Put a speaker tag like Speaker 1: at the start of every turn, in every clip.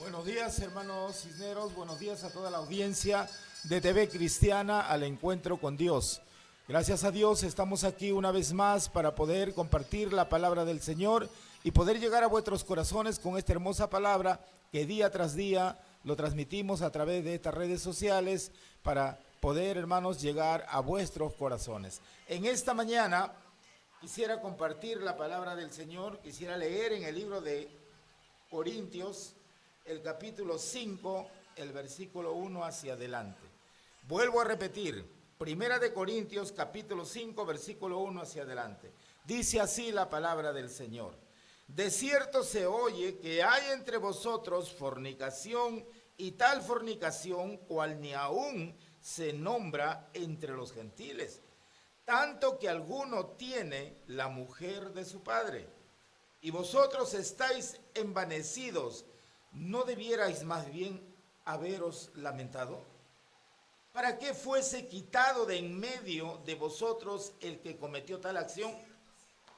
Speaker 1: Buenos días, hermanos Cisneros, buenos días a toda la audiencia de TV Cristiana al Encuentro con Dios. Gracias a Dios estamos aquí una vez más para poder compartir la palabra del Señor y poder llegar a vuestros corazones con esta hermosa palabra que día tras día lo transmitimos a través de estas redes sociales para poder, hermanos, llegar a vuestros corazones. En esta mañana quisiera compartir la palabra del Señor, quisiera leer en el libro de Corintios, el capítulo 5, el versículo 1 hacia adelante. Vuelvo a repetir, Primera de Corintios, capítulo 5, versículo 1 hacia adelante. Dice así la palabra del Señor. De cierto se oye que hay entre vosotros fornicación, y tal fornicación cual ni aún se nombra entre los gentiles, tanto que alguno tiene la mujer de su padre. Y vosotros estáis envanecidos, ¿no debierais más bien haberos lamentado? ¿Para qué fuese quitado de en medio de vosotros el que cometió tal acción?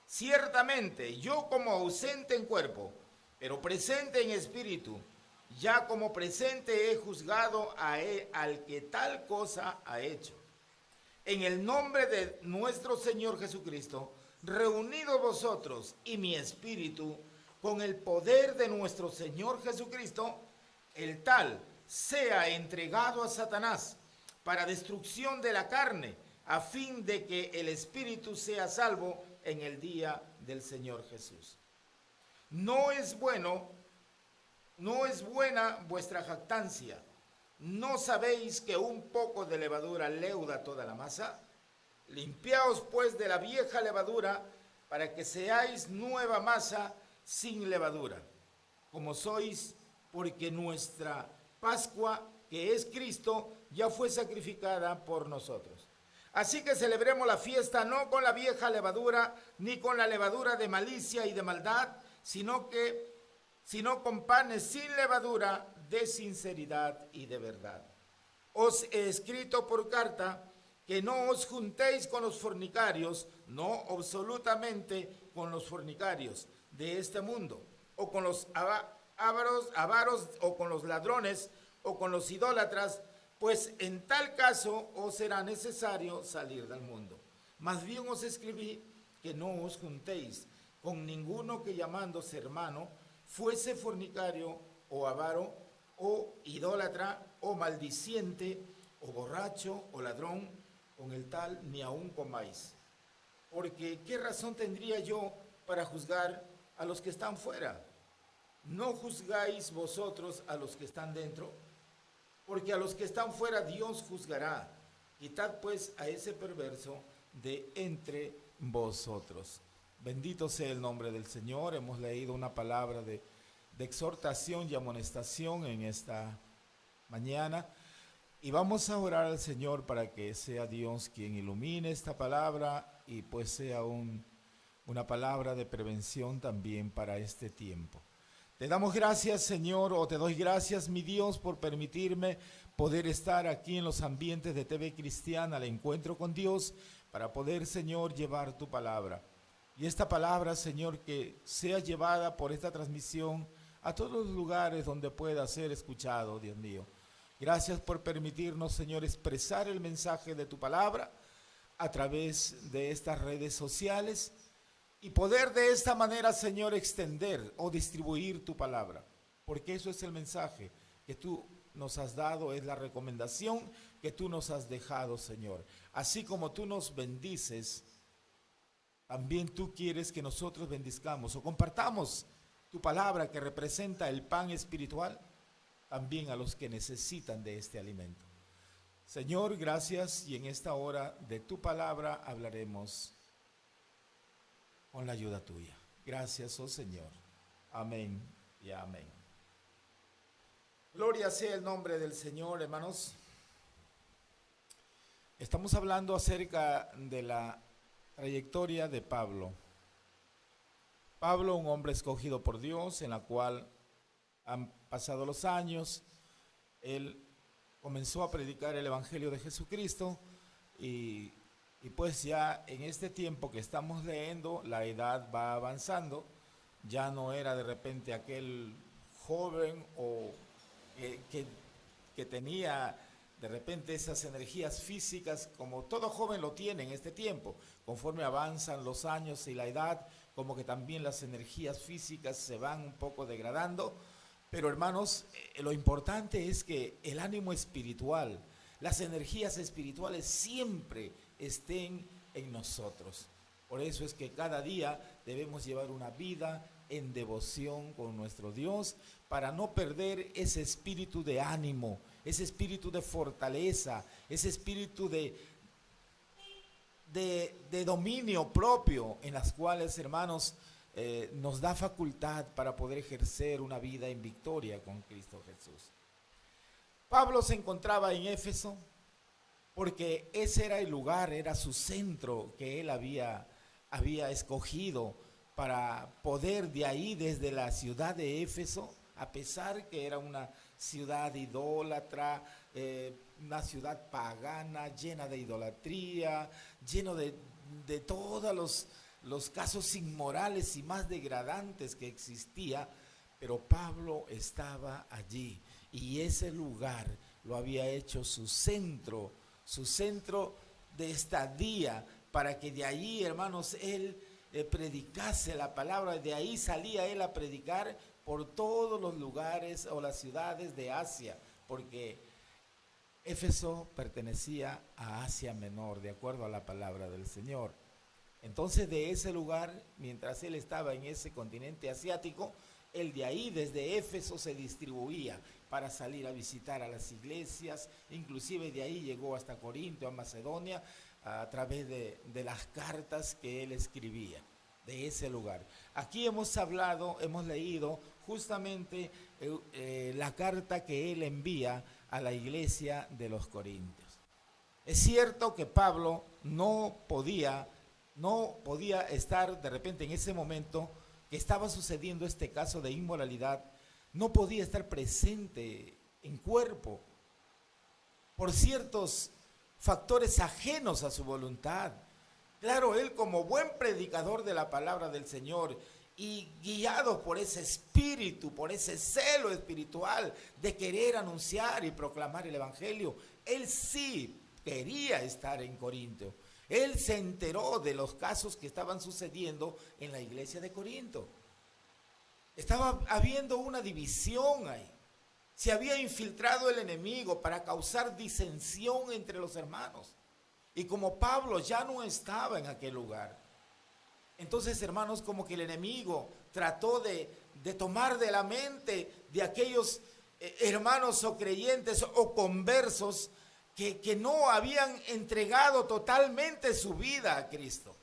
Speaker 1: Ciertamente, yo como ausente en cuerpo, pero presente en espíritu, ya como presente he juzgado al que tal cosa ha hecho. En el nombre de nuestro Señor Jesucristo, reunidos vosotros y mi espíritu, con el poder de nuestro Señor Jesucristo, el tal sea entregado a Satanás para destrucción de la carne, a fin de que el espíritu sea salvo en el día del Señor Jesús. No es buena vuestra jactancia. ¿No sabéis que un poco de levadura leuda toda la masa? Limpiaos pues de la vieja levadura, para que seáis nueva masa sin levadura, como sois, porque nuestra Pascua, que es Cristo, ya fue sacrificada por nosotros. Así que celebremos la fiesta no con la vieja levadura, ni con la levadura de malicia y de maldad, sino con panes sin levadura, de sinceridad y de verdad. Os he escrito por carta que no os juntéis con los fornicarios, no absolutamente con los fornicarios de este mundo, o con los avaros, o con los ladrones, o con los idólatras, pues en tal caso os será necesario salir del mundo. Más bien os escribí que no os juntéis con ninguno que llamándose hermano fuese fornicario o avaro o idólatra o maldiciente o borracho o ladrón, con el tal ni aun comáis. Porque ¿qué razón tendría yo para juzgar a los que están fuera? ¿No juzgáis vosotros a los que están dentro? Porque a los que están fuera Dios juzgará. Quitad pues a ese perverso de entre vosotros. Bendito sea el nombre del Señor. Hemos leído una palabra de exhortación y amonestación en esta mañana. Y vamos a orar al Señor para que sea Dios quien ilumine esta palabra y pues sea una palabra de prevención también para este tiempo. Te damos gracias, Señor, o te doy gracias, mi Dios, por permitirme poder estar aquí en los ambientes de TV Cristiana, al Encuentro con Dios, para poder, Señor, llevar tu palabra. Y esta palabra, Señor, que sea llevada por esta transmisión a todos los lugares donde pueda ser escuchado, Dios mío. Gracias por permitirnos, Señor, expresar el mensaje de tu palabra a través de estas redes sociales y poder de esta manera, Señor, extender o distribuir tu palabra. Porque eso es el mensaje que tú nos has dado, es la recomendación que tú nos has dejado, Señor. Así como tú nos bendices, también tú quieres que nosotros bendizcamos o compartamos tu palabra que representa el pan espiritual también a los que necesitan de este alimento. Señor, gracias, y en esta hora de tu palabra hablaremos con la ayuda tuya. Gracias, oh Señor. Amén y amén. Gloria sea el nombre del Señor, hermanos. Estamos hablando acerca de la trayectoria de Pablo. Pablo, un hombre escogido por Dios, en la cual han pasado los años. Él comenzó a predicar el Evangelio de Jesucristo y pues ya en este tiempo que estamos leyendo, la edad va avanzando. Ya no era de repente aquel joven o que, que tenía de repente esas energías físicas, como todo joven lo tiene en este tiempo, conforme avanzan los años y la edad, como que también las energías físicas se van un poco degradando. Pero hermanos, lo importante es que el ánimo espiritual, las energías espirituales siempre estén en nosotros. Por eso es que cada día debemos llevar una vida en devoción con nuestro Dios para no perder ese espíritu de ánimo, ese espíritu de fortaleza, ese espíritu de dominio propio, en las cuales, hermanos, nos da facultad para poder ejercer una vida en victoria con Cristo Jesús. Pablo se encontraba en Éfeso porque ese era el lugar, era su centro que él había escogido para poder de ahí, desde la ciudad de Éfeso, a pesar que era una ciudad idólatra, una ciudad pagana, llena de idolatría, lleno de todos los casos inmorales y más degradantes que existía, pero Pablo estaba allí y ese lugar lo había hecho su centro de estadía, para que de ahí, hermanos, él predicase la palabra. De ahí salía él a predicar por todos los lugares o las ciudades de Asia, porque Éfeso pertenecía a Asia Menor, de acuerdo a la palabra del Señor. Entonces, de ese lugar, mientras él estaba en ese continente asiático, él de ahí, desde Éfeso, se distribuía para salir a visitar a las iglesias. Inclusive de ahí llegó hasta Corinto, a Macedonia, a través de las cartas que él escribía, de ese lugar. Aquí hemos leído justamente la carta que él envía a la iglesia de los Corintios. Es cierto que Pablo no podía estar de repente en ese momento que estaba sucediendo este caso de inmoralidad, no podía estar presente en cuerpo por ciertos factores ajenos a su voluntad. Claro, él como buen predicador de la palabra del Señor y guiado por ese espíritu, por ese celo espiritual de querer anunciar y proclamar el evangelio, él sí quería estar en Corinto. Él se enteró de los casos que estaban sucediendo en la iglesia de Corinto. Estaba habiendo una división ahí. Se había infiltrado el enemigo para causar disensión entre los hermanos. Y como Pablo ya no estaba en aquel lugar, entonces, hermanos, como que el enemigo trató de tomar de la mente de aquellos hermanos o creyentes o conversos que no habían entregado totalmente su vida a Cristo.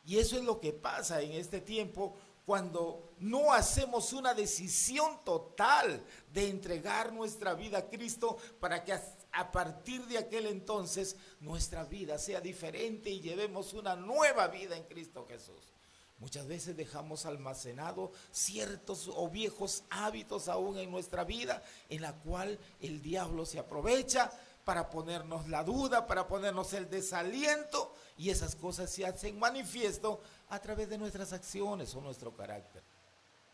Speaker 1: Y eso es lo que pasa en este tiempo cuando no hacemos una decisión total de entregar nuestra vida a Cristo, para que a partir de aquel entonces nuestra vida sea diferente y llevemos una nueva vida en Cristo Jesús. Muchas veces dejamos almacenados ciertos o viejos hábitos aún en nuestra vida, en la cual el diablo se aprovecha para ponernos la duda, para ponernos el desaliento, y esas cosas se hacen manifiesto a través de nuestras acciones o nuestro carácter.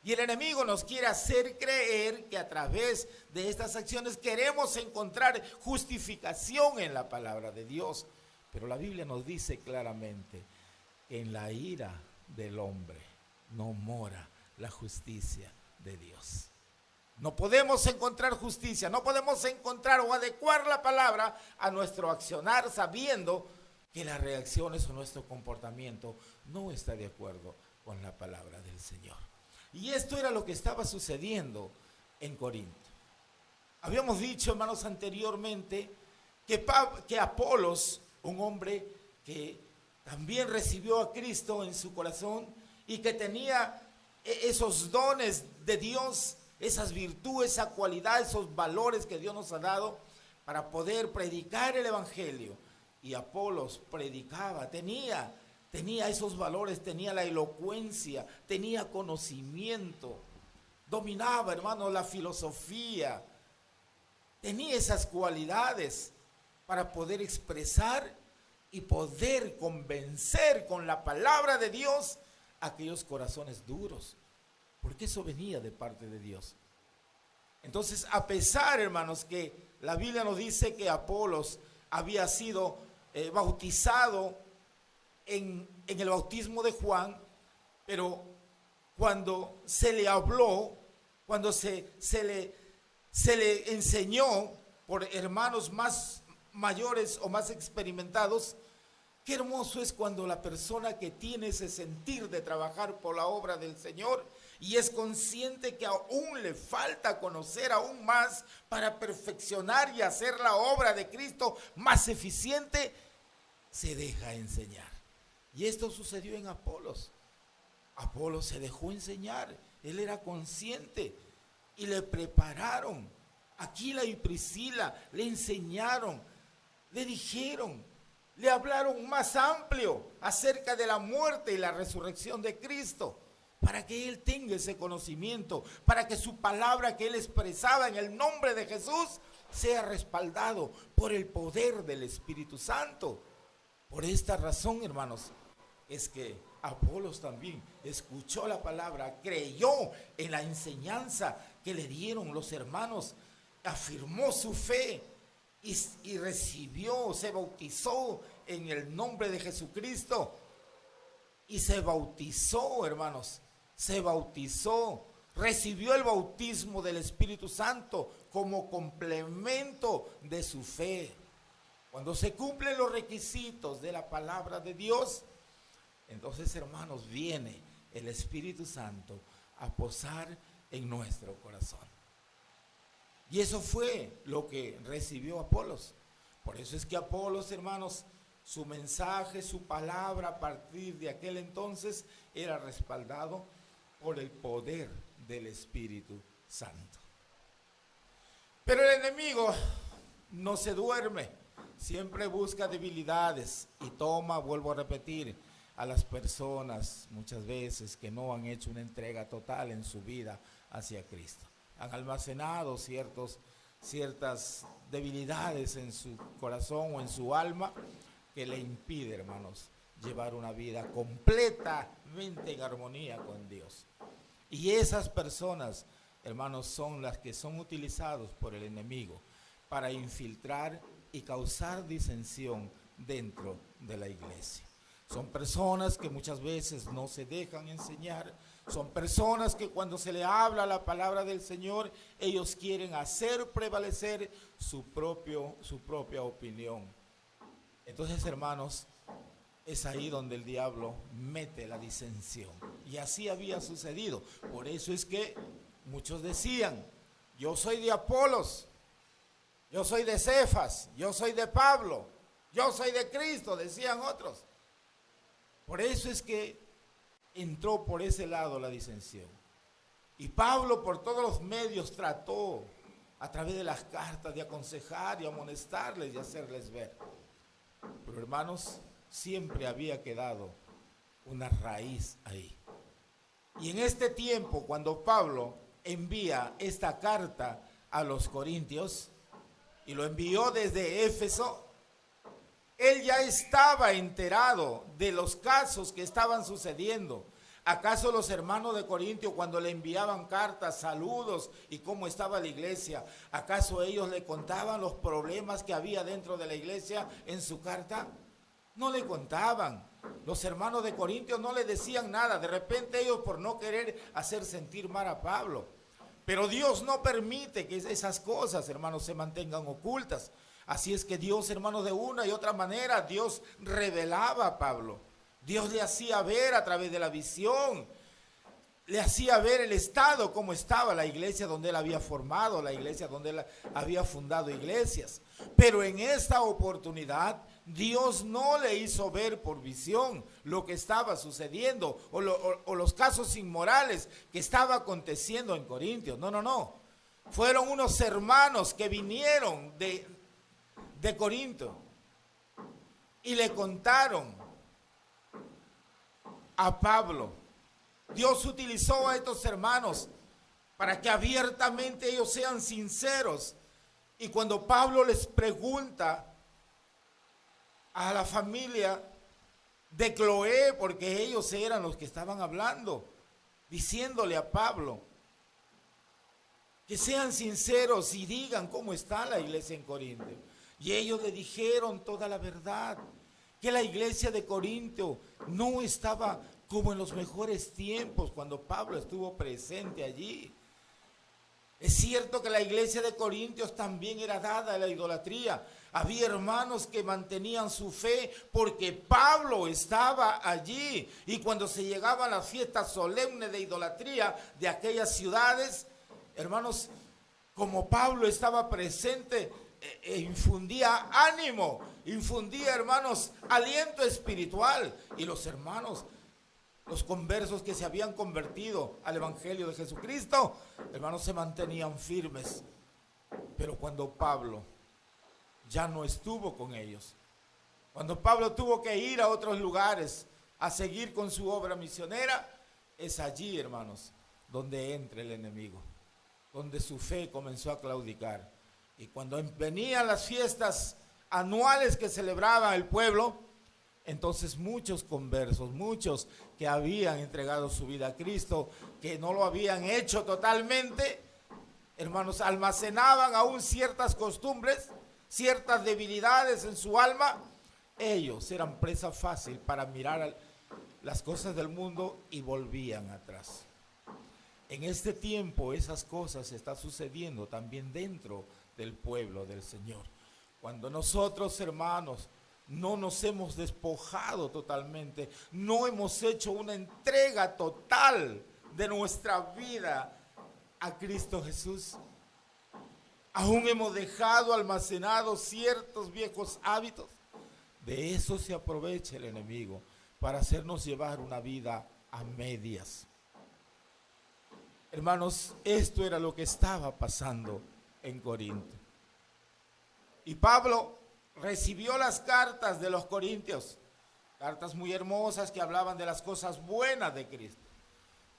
Speaker 1: Y el enemigo nos quiere hacer creer que a través de estas acciones queremos encontrar justificación en la palabra de Dios. Pero la Biblia nos dice claramente que en la ira del hombre no mora la justicia de Dios. No podemos encontrar justicia, no podemos encontrar o adecuar la palabra a nuestro accionar, sabiendo que las reacciones o nuestro comportamiento no está de acuerdo con la palabra del Señor. Y esto era lo que estaba sucediendo en Corinto. Habíamos dicho, hermanos, anteriormente que Apolos, un hombre que también recibió a Cristo en su corazón y que tenía esos dones de Dios, esas virtudes, esa cualidad, esos valores que Dios nos ha dado para poder predicar el evangelio. Y Apolos predicaba, tenía esos valores, tenía la elocuencia, tenía conocimiento, dominaba, hermano, la filosofía, tenía esas cualidades para poder expresar y poder convencer con la palabra de Dios a aquellos corazones duros, porque eso venía de parte de Dios. Entonces, a pesar, hermanos, que la Biblia nos dice que Apolos había sido bautizado en el bautismo de Juan, pero cuando se le habló, cuando se le enseñó por hermanos más mayores o más experimentados, qué hermoso es cuando la persona que tiene ese sentir de trabajar por la obra del Señor y es consciente que aún le falta conocer aún más para perfeccionar y hacer la obra de Cristo más eficiente, se deja enseñar. Y esto sucedió en Apolos. Apolos se dejó enseñar, él era consciente y le prepararon. Aquila y Priscila le enseñaron, le dijeron, le hablaron más amplio acerca de la muerte y la resurrección de Cristo, para que él tenga ese conocimiento, para que su palabra que él expresaba en el nombre de Jesús sea respaldado por el poder del Espíritu Santo. Por esta razón, hermanos, es que Apolos también escuchó la palabra, creyó en la enseñanza que le dieron los hermanos, afirmó su fe y recibió, se bautizó en el nombre de Jesucristo. Y se bautizó, hermanos, se bautizó, recibió el bautismo del Espíritu Santo como complemento de su fe. Cuando se cumplen los requisitos de la palabra de Dios, entonces, hermanos, viene el Espíritu Santo a posar en nuestro corazón. Y eso fue lo que recibió Apolos. Por eso es que Apolos, hermanos, su mensaje, su palabra a partir de aquel entonces era respaldado por el poder del Espíritu Santo. Pero el enemigo no se duerme, siempre busca debilidades y toma, vuelvo a repetir, a las personas muchas veces que no han hecho una entrega total en su vida hacia Cristo. Han almacenado ciertas debilidades en su corazón o en su alma que le impide, hermanos, llevar una vida completamente en armonía con Dios. Y esas personas, hermanos, son las que son utilizados por el enemigo para infiltrar y causar disensión dentro de la iglesia. Son personas que muchas veces no se dejan enseñar. Son personas que cuando se le habla la palabra del Señor, ellos quieren hacer prevalecer su propia opinión. Entonces, hermanos, es ahí donde el diablo mete la disensión. Y así había sucedido. Por eso es que muchos decían, yo soy de Apolos, yo soy de Cefas, yo soy de Pablo, yo soy de Cristo, decían otros. Por eso es que entró por ese lado la disensión. Y Pablo por todos los medios trató, a través de las cartas, de aconsejar y amonestarles y hacerles ver. Pero hermanos, siempre había quedado una raíz ahí. Y en este tiempo, cuando Pablo envía esta carta a los corintios, y lo envió desde Éfeso, él ya estaba enterado de los casos que estaban sucediendo. ¿Acaso los hermanos de Corintio, cuando le enviaban cartas, saludos y cómo estaba la iglesia, acaso ellos le contaban los problemas que había dentro de la iglesia en su carta? No le contaban. Los hermanos de Corintio no le decían nada. De repente ellos, por no querer hacer sentir mal a Pablo. Pero Dios no permite que esas cosas, hermanos, se mantengan ocultas. Así es que Dios, hermanos, de una y otra manera, Dios revelaba a Pablo. Dios le hacía ver a través de la visión, le hacía ver el estado, cómo estaba la iglesia donde él había formado, la iglesia donde él había fundado iglesias. Pero en esta oportunidad, Dios no le hizo ver por visión lo que estaba sucediendo o los casos inmorales que estaba aconteciendo en Corintios. No. Fueron unos hermanos que vinieron de Corinto y le contaron a Pablo. Dios utilizó a estos hermanos para que abiertamente ellos sean sinceros. Y cuando Pablo les pregunta a la familia de Cloé, porque ellos eran los que estaban hablando, diciéndole a Pablo, que sean sinceros y digan cómo está la iglesia en Corinto. Y ellos le dijeron toda la verdad, que la iglesia de Corinto no estaba como en los mejores tiempos cuando Pablo estuvo presente allí. Es cierto que la iglesia de Corintios también era dada a la idolatría. Había hermanos que mantenían su fe porque Pablo estaba allí. Y cuando se llegaban las fiestas solemnes de idolatría de aquellas ciudades, hermanos, como Pablo estaba presente, infundía ánimo, infundía, hermanos, aliento espiritual. Y los hermanos, los conversos que se habían convertido al evangelio de Jesucristo, hermanos, se mantenían firmes. Pero cuando Pablo ya no estuvo con ellos, cuando Pablo tuvo que ir a otros lugares a seguir con su obra misionera, es allí, hermanos, donde entra el enemigo, donde su fe comenzó a claudicar. Y cuando venían las fiestas anuales que celebraba el pueblo, entonces muchos conversos, muchos que habían entregado su vida a Cristo, que no lo habían hecho totalmente, hermanos, almacenaban aún ciertas costumbres, ciertas debilidades en su alma. Ellos eran presa fácil para mirar las cosas del mundo y volvían atrás. En este tiempo esas cosas están sucediendo también dentro del pueblo del Señor. Cuando nosotros, hermanos, no nos hemos despojado totalmente, no hemos hecho una entrega total de nuestra vida a Cristo Jesús, aún hemos dejado almacenados ciertos viejos hábitos, de eso se aprovecha el enemigo para hacernos llevar una vida a medias. Hermanos, esto era lo que estaba pasando en Corinto. Y Pablo recibió las cartas de los corintios, cartas muy hermosas que hablaban de las cosas buenas de Cristo.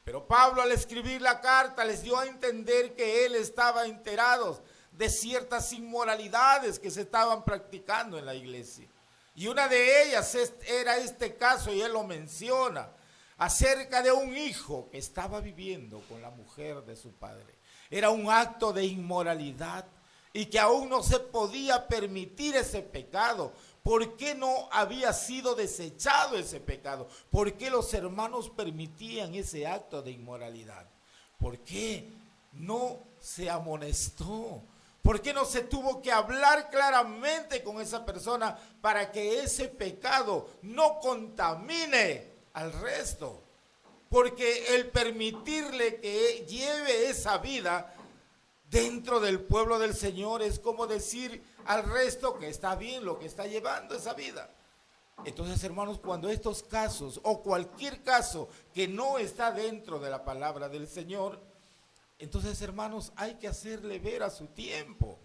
Speaker 1: Pero Pablo, al escribir la carta, les dio a entender que él estaba enterado de ciertas inmoralidades que se estaban practicando en la iglesia. Y una de ellas era este caso, y él lo menciona, acerca de un hijo que estaba viviendo con la mujer de su padre. Era un acto de inmoralidad y que aún no se podía permitir ese pecado. ¿Por qué no había sido desechado ese pecado? ¿Por qué los hermanos permitían ese acto de inmoralidad? ¿Por qué no se amonestó? ¿Por qué no se tuvo que hablar claramente con esa persona para que ese pecado no contamine al resto? Porque el permitirle que lleve esa vida dentro del pueblo del Señor es como decir al resto que está bien lo que está llevando esa vida. Entonces, hermanos, cuando estos casos o cualquier caso que no está dentro de la palabra del Señor, entonces, hermanos, hay que hacerle ver a su tiempo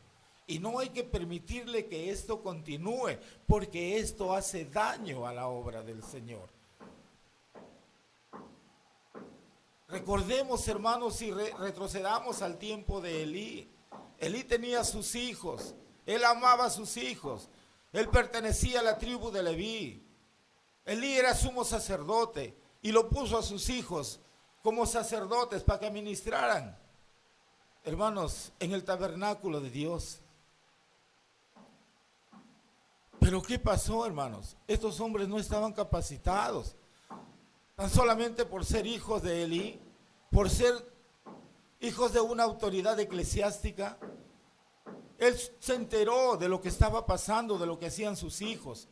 Speaker 1: y no hay que permitirle que esto continúe, porque esto hace daño a la obra del Señor. Recordemos, hermanos, y retrocedamos al tiempo de Elí. Elí tenía sus hijos, él amaba a sus hijos, él pertenecía a la tribu de Leví. Elí era sumo sacerdote y lo puso a sus hijos como sacerdotes para que ministraran, hermanos, en el tabernáculo de Dios. Pero ¿qué pasó, hermanos? Estos hombres no estaban capacitados, tan solamente por ser hijos de Elí, por ser hijos de una autoridad eclesiástica. Él se enteró de lo que estaba pasando, de lo que hacían sus hijos,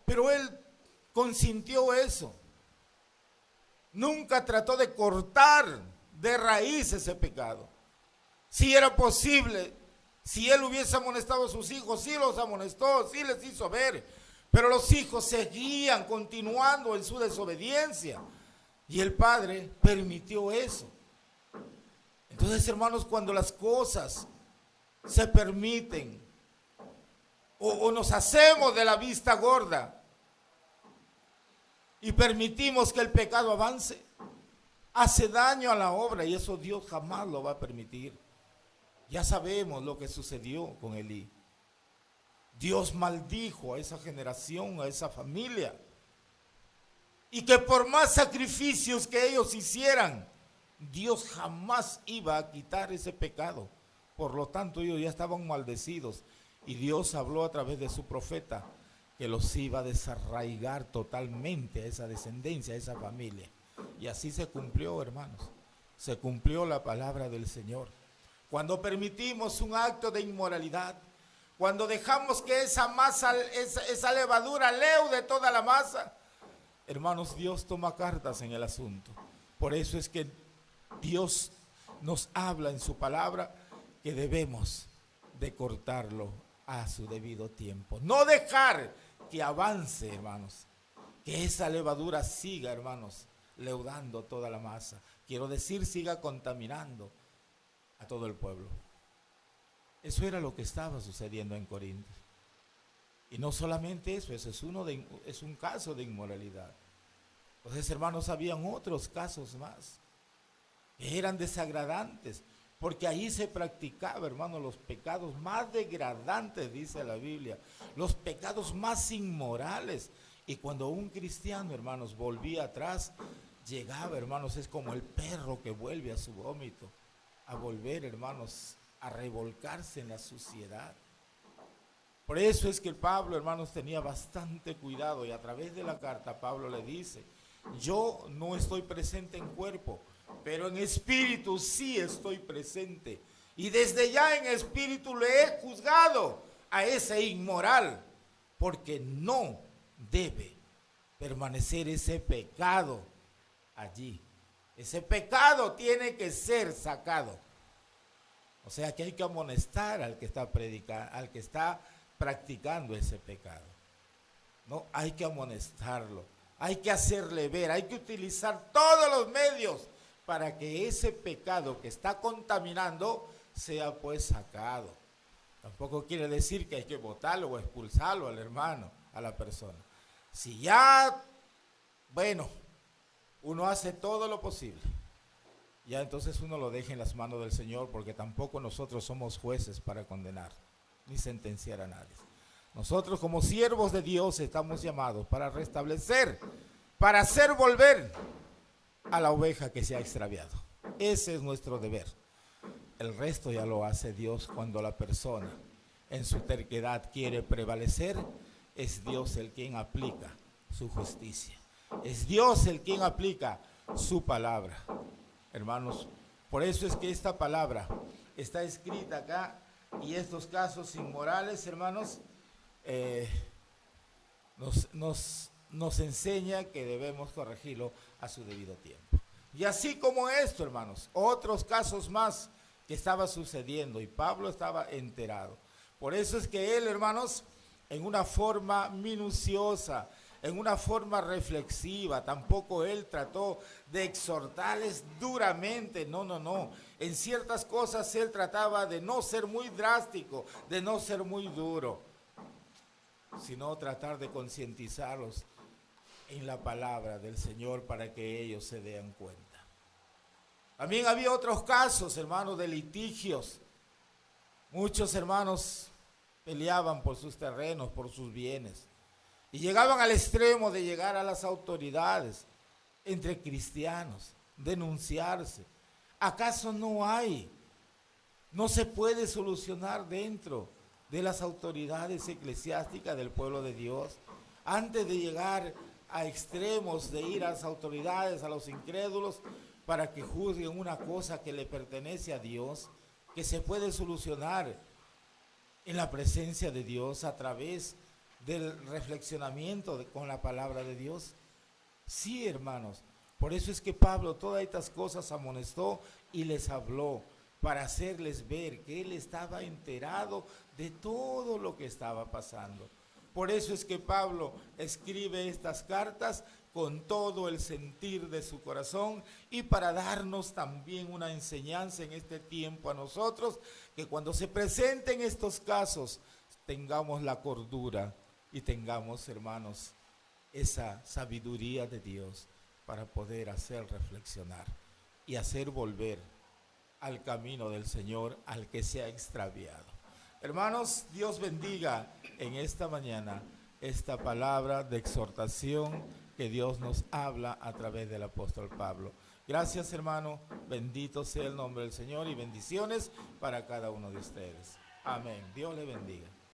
Speaker 1: pero él consintió eso. Nunca trató de cortar de raíz ese pecado. Si era posible, si él hubiese amonestado a sus hijos, sí los amonestó, sí les hizo ver, pero los hijos seguían continuando en su desobediencia y el padre permitió eso. Entonces, hermanos, cuando las cosas se permiten o nos hacemos de la vista gorda y permitimos que el pecado avance, hace daño a la obra y eso Dios jamás lo va a permitir. Ya sabemos lo que sucedió con Elí. Dios maldijo a esa generación, a esa familia, y que por más sacrificios que ellos hicieran, Dios jamás iba a quitar ese pecado. Por lo tanto, ellos ya estaban maldecidos. Y Dios habló a través de su profeta que los iba a desarraigar totalmente a esa descendencia, a esa familia. Y así se cumplió, hermanos. Se cumplió la palabra del Señor. Cuando permitimos un acto de inmoralidad, cuando dejamos que esa masa, esa levadura leude toda la masa, hermanos, Dios toma cartas en el asunto. Por eso es que Dios nos habla en su palabra que debemos de cortarlo a su debido tiempo. No dejar que avance, hermanos, que esa levadura siga, hermanos, leudando toda la masa. Quiero decir, siga contaminando a todo el pueblo. Eso era lo que estaba sucediendo en Corinto. Y no solamente eso, es un caso de inmoralidad. Entonces, hermanos, habían otros casos más que eran desagradantes, porque ahí se practicaba, hermanos, los pecados más degradantes, dice la Biblia, los pecados más inmorales. Y cuando un cristiano, hermanos, volvía atrás, llegaba, hermanos, es como el perro que vuelve a su vómito, a volver, hermanos, a revolcarse en la suciedad. Por eso es que Pablo, hermanos, tenía bastante cuidado, y a través de la carta Pablo le dice: yo no estoy presente en cuerpo, pero en espíritu sí estoy presente. Y desde ya en espíritu le he juzgado a ese inmoral, porque no debe permanecer ese pecado allí. Ese pecado tiene que ser sacado. O sea que hay que amonestar al que está predicando, al que está practicando ese pecado. No, hay que amonestarlo, hay que hacerle ver, hay que utilizar todos los medios para que ese pecado que está contaminando sea pues sacado. Tampoco quiere decir que hay que botarlo o expulsarlo al hermano, a la persona. Si ya, bueno, uno hace todo lo posible, ya entonces uno lo deja en las manos del Señor, porque tampoco nosotros somos jueces para condenar ni sentenciar a nadie. Nosotros como siervos de Dios estamos llamados para restablecer, para hacer volver a la oveja que se ha extraviado. Ese es nuestro deber. El resto ya lo hace Dios. Cuando la persona en su terquedad quiere prevalecer, es Dios el quien aplica su justicia. Es Dios el quien aplica su palabra. Hermanos, por eso es que esta palabra está escrita acá, y estos casos inmorales, hermanos, nos enseña que debemos corregirlo a su debido tiempo. Y así como esto, hermanos, otros casos más que estaba sucediendo, y Pablo estaba enterado. Por eso es que él, hermanos, en una forma minuciosa, en una forma reflexiva, tampoco él trató de exhortarles duramente, no. En ciertas cosas él trataba de no ser muy drástico, de no ser muy duro, sino tratar de concientizarlos en la palabra del Señor para que ellos se den cuenta. También había otros casos, hermanos, de litigios. Muchos hermanos peleaban por sus terrenos, por sus bienes, y llegaban al extremo de llegar a las autoridades entre cristianos, denunciarse. ¿Acaso no se puede solucionar dentro de las autoridades eclesiásticas del pueblo de Dios? Antes de llegar a extremos de ir a las autoridades, a los incrédulos, para que juzguen una cosa que le pertenece a Dios, que se puede solucionar en la presencia de Dios a través del reflexionamiento con la palabra de Dios. Sí, hermanos, por eso es que Pablo todas estas cosas amonestó y les habló, para hacerles ver que él estaba enterado de todo lo que estaba pasando. Por eso es que Pablo escribe estas cartas con todo el sentir de su corazón, y para darnos también una enseñanza en este tiempo a nosotros, que cuando se presenten estos casos tengamos la cordura y tengamos, hermanos, esa sabiduría de Dios para poder hacer reflexionar y hacer volver al camino del Señor al que se ha extraviado. Hermanos, Dios bendiga en esta mañana esta palabra de exhortación que Dios nos habla a través del apóstol Pablo. Gracias, hermano. Bendito sea el nombre del Señor y bendiciones para cada uno de ustedes. Amén. Dios le bendiga.